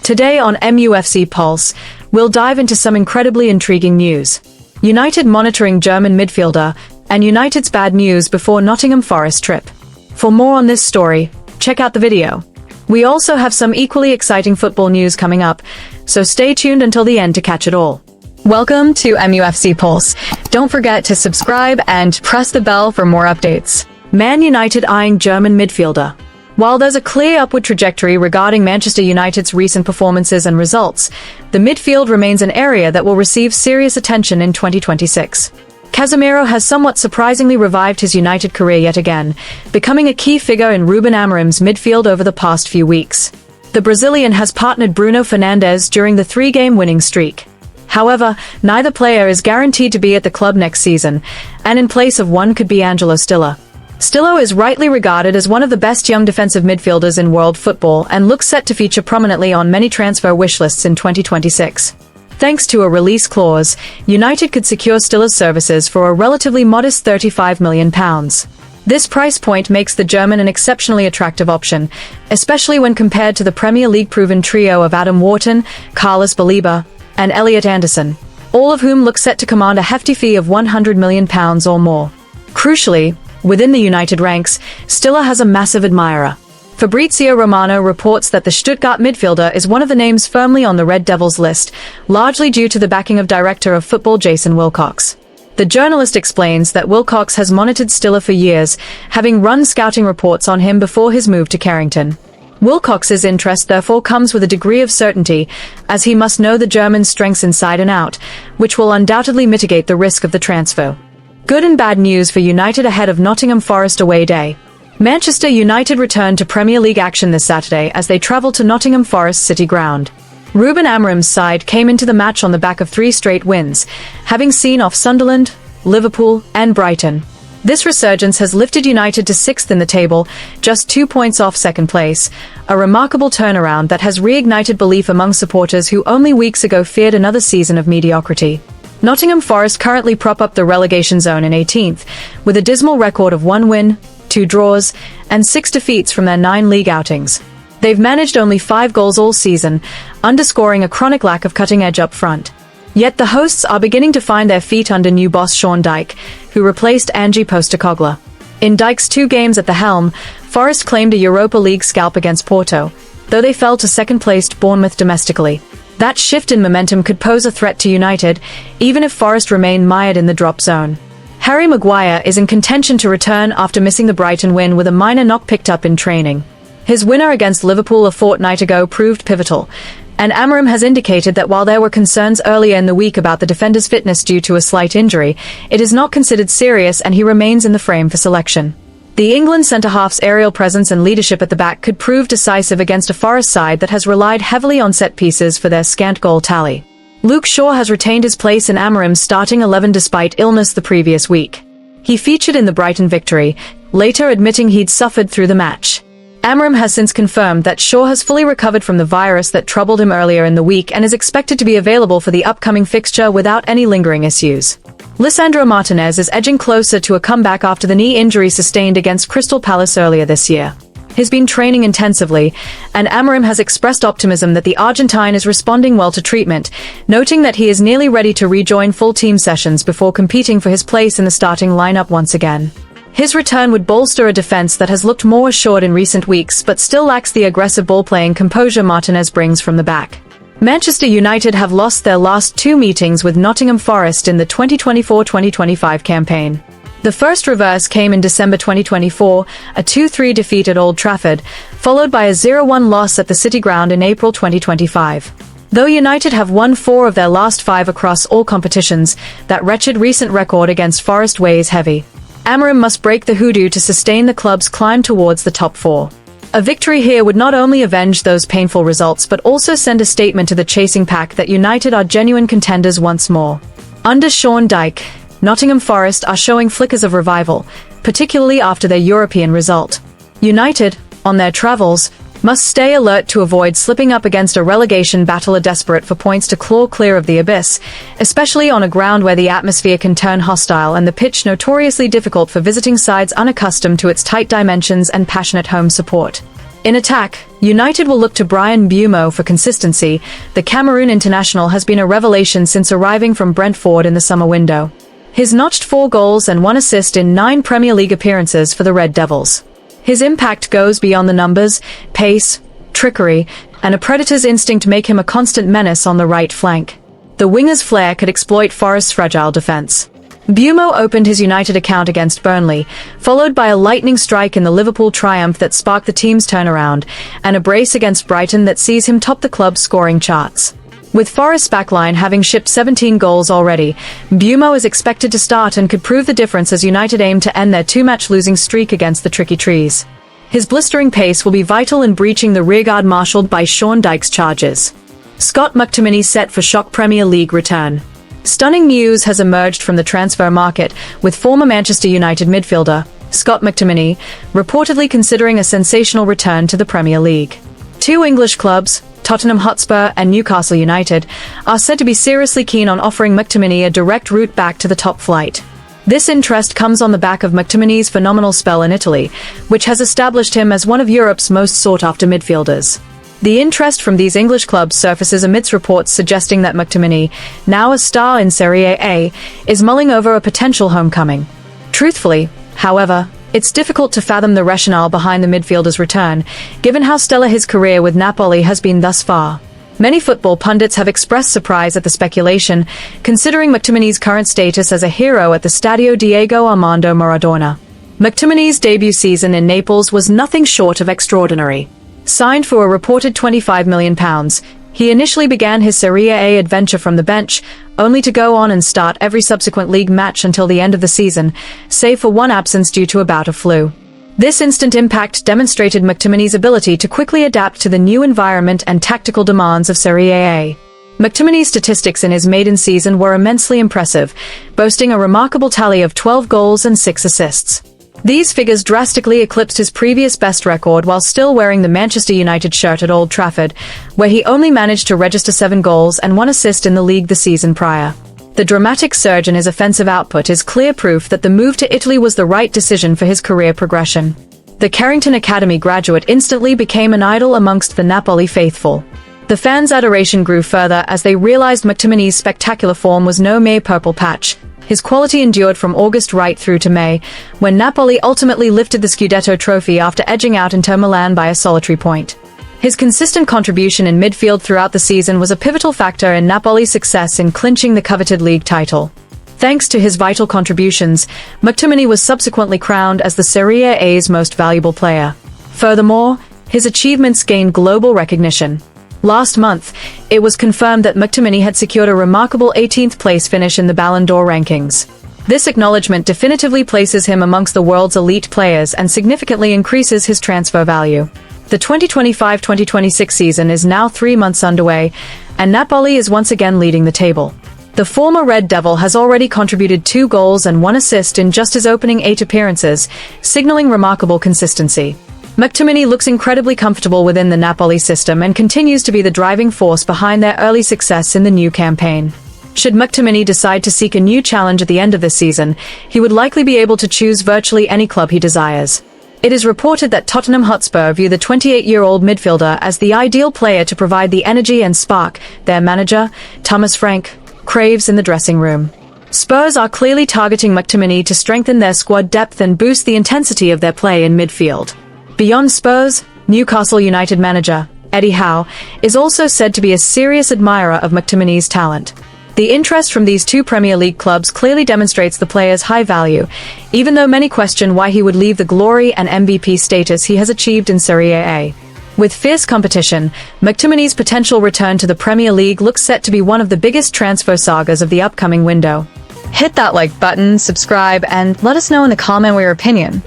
Today on MUFC Pulse, we'll dive into some incredibly intriguing news. United monitoring German midfielder, and United's bad news before Nottingham Forest trip. For more on this story, check out the video. We also have some equally exciting football news coming up, so stay tuned until the end to catch it all. Welcome to MUFC Pulse. Don't forget to subscribe and press the bell for more updates. Man United eyeing German midfielder. While there's a clear upward trajectory regarding Manchester United's recent performances and results, the midfield remains an area that will receive serious attention in 2026. Casemiro has somewhat surprisingly revived his United career yet again, becoming a key figure in Ruben Amorim's midfield over the past few weeks. The Brazilian has partnered Bruno Fernandes during the three-game winning streak. However, neither player is guaranteed to be at the club next season, and in place of one could be Angelo Stiller. Stillo is rightly regarded as one of the best young defensive midfielders in world football and looks set to feature prominently on many transfer wish lists in 2026. Thanks to a release clause, United could secure Stiller's services for a relatively modest £35 million. This price point makes the German an exceptionally attractive option, especially when compared to the Premier League-proven trio of Adam Wharton, Carlos Baleba, and Elliot Anderson, all of whom look set to command a hefty fee of £100 million or more. Crucially, within the United ranks, Stiller has a massive admirer. Fabrizio Romano reports that the Stuttgart midfielder is one of the names firmly on the Red Devils list, largely due to the backing of director of football Jason Wilcox. The journalist explains that Wilcox has monitored Stiller for years, having run scouting reports on him before his move to Carrington. Wilcox's interest therefore comes with a degree of certainty, as he must know the German's strengths inside and out, which will undoubtedly mitigate the risk of the transfer. Good and bad news for United ahead of Nottingham Forest away day. Manchester United returned to Premier League action this Saturday as they travelled to Nottingham Forest City Ground. Ruben Amorim's side came into the match on the back of 3 straight wins, having seen off Sunderland, Liverpool, and Brighton. This resurgence has lifted United to 6th in the table, just 2 points off second place, a remarkable turnaround that has reignited belief among supporters who only weeks ago feared another season of mediocrity. Nottingham Forest currently prop up the relegation zone in 18th, with a dismal record of 1 win, 2 draws, and 6 defeats from their 9 league outings. They've managed only 5 goals all season, underscoring a chronic lack of cutting edge up front. Yet the hosts are beginning to find their feet under new boss Sean Dyche, who replaced Ange Postecoglou. In Dyche's 2 games at the helm, Forest claimed a Europa League scalp against Porto, though they fell to second-placed Bournemouth domestically. That shift in momentum could pose a threat to United, even if Forest remain mired in the drop zone. Harry Maguire is in contention to return after missing the Brighton win with a minor knock picked up in training. His winner against Liverpool a fortnight ago proved pivotal, and Amorim has indicated that while there were concerns earlier in the week about the defender's fitness due to a slight injury, it is not considered serious and he remains in the frame for selection. The England centre-half's aerial presence and leadership at the back could prove decisive against a Forest side that has relied heavily on set pieces for their scant goal tally. Luke Shaw has retained his place in Amorim's starting 11 despite illness the previous week. He featured in the Brighton victory, later admitting he'd suffered through the match. Amorim has since confirmed that Shaw has fully recovered from the virus that troubled him earlier in the week and is expected to be available for the upcoming fixture without any lingering issues. Lisandro Martinez is edging closer to a comeback after the knee injury sustained against Crystal Palace earlier this year. He's been training intensively, and Amorim has expressed optimism that the Argentine is responding well to treatment, noting that he is nearly ready to rejoin full team sessions before competing for his place in the starting lineup once again. His return would bolster a defense that has looked more assured in recent weeks but still lacks the aggressive ball-playing composure Martinez brings from the back. Manchester United have lost their last 2 meetings with Nottingham Forest in the 2024-2025 campaign. The first reverse came in December 2024, a 2-3 defeat at Old Trafford, followed by a 0-1 loss at the City Ground in April 2025. Though United have won 4 of their last 5 across all competitions, that wretched recent record against Forest weighs heavy. Amorim must break the hoodoo to sustain the club's climb towards the top 4. A victory here would not only avenge those painful results but also send a statement to the chasing pack that United are genuine contenders once more. Under Sean Dyche, Nottingham Forest are showing flickers of revival, particularly after their European result. United, on their travels, must stay alert to avoid slipping up against a relegation battler desperate for points to claw clear of the abyss, especially on a ground where the atmosphere can turn hostile and the pitch notoriously difficult for visiting sides unaccustomed to its tight dimensions and passionate home support. In attack, United will look to Bryan Mbeumo for consistency. The Cameroon international has been a revelation since arriving from Brentford in the summer window. He's notched 4 goals and 1 assist in 9 Premier League appearances for the Red Devils. His impact goes beyond the numbers. Pace, trickery, and a predator's instinct make him a constant menace on the right flank. The winger's flair could exploit Forest's fragile defence. Mbeumo opened his United account against Burnley, followed by a lightning strike in the Liverpool triumph that sparked the team's turnaround, and a brace against Brighton that sees him top the club's scoring charts. With Forest's backline having shipped 17 goals already, Mbeumo is expected to start and could prove the difference as United aim to end their 2-match losing streak against the Tricky Trees. His blistering pace will be vital in breaching the rearguard marshalled by Sean Dyche's charges. Scott McTominay set for shock Premier League return. Stunning news has emerged from the transfer market, with former Manchester United midfielder Scott McTominay reportedly considering a sensational return to the Premier League. 2 English clubs, Tottenham Hotspur and Newcastle United, are said to be seriously keen on offering McTominay a direct route back to the top flight. This interest comes on the back of McTominay's phenomenal spell in Italy, which has established him as one of Europe's most sought-after midfielders. The interest from these English clubs surfaces amidst reports suggesting that McTominay, now a star in Serie A, is mulling over a potential homecoming. Truthfully, however, it's difficult to fathom the rationale behind the midfielder's return, given how stellar his career with Napoli has been thus far. Many football pundits have expressed surprise at the speculation, considering McTominay's current status as a hero at the Stadio Diego Armando Maradona. McTominay's debut season in Naples was nothing short of extraordinary. Signed for a reported £25 million, he initially began his Serie A adventure from the bench, only to go on and start every subsequent league match until the end of the season, save for 1 absence due to a bout of flu. This instant impact demonstrated McTominay's ability to quickly adapt to the new environment and tactical demands of Serie A. McTominay's statistics in his maiden season were immensely impressive, boasting a remarkable tally of 12 goals and 6 assists. These figures drastically eclipsed his previous best record while still wearing the Manchester United shirt at Old Trafford, where he only managed to register 7 goals and 1 assist in the league the season prior. The dramatic surge in his offensive output is clear proof that the move to Italy was the right decision for his career progression. The Carrington Academy graduate instantly became an idol amongst the Napoli faithful. The fans' adoration grew further as they realized McTominay's spectacular form was no mere purple patch. His quality endured from August right through to May, when Napoli ultimately lifted the Scudetto trophy after edging out Inter Milan by a solitary point. His consistent contribution in midfield throughout the season was a pivotal factor in Napoli's success in clinching the coveted league title. Thanks to his vital contributions, McTominay was subsequently crowned as the Serie A's most valuable player. Furthermore, his achievements gained global recognition. Last month, it was confirmed that McTominay had secured a remarkable 18th place finish in the Ballon d'Or rankings. This acknowledgement definitively places him amongst the world's elite players and significantly increases his transfer value. The 2025-2026 season is now 3 months underway, and Napoli is once again leading the table. The former Red Devil has already contributed 2 goals and 1 assist in just his opening 8 appearances, signaling remarkable consistency. McTominay looks incredibly comfortable within the Napoli system and continues to be the driving force behind their early success in the new campaign. Should McTominay decide to seek a new challenge at the end of this season, he would likely be able to choose virtually any club he desires. It is reported that Tottenham Hotspur view the 28-year-old midfielder as the ideal player to provide the energy and spark their manager, Thomas Frank, craves in the dressing room. Spurs are clearly targeting McTominay to strengthen their squad depth and boost the intensity of their play in midfield. Beyond Spurs, Newcastle United manager Eddie Howe is also said to be a serious admirer of McTominay's talent. The interest from these 2 Premier League clubs clearly demonstrates the player's high value, even though many question why he would leave the glory and MVP status he has achieved in Serie A. With fierce competition, McTominay's potential return to the Premier League looks set to be one of the biggest transfer sagas of the upcoming window. Hit that like button, subscribe, and let us know in the comment your opinion.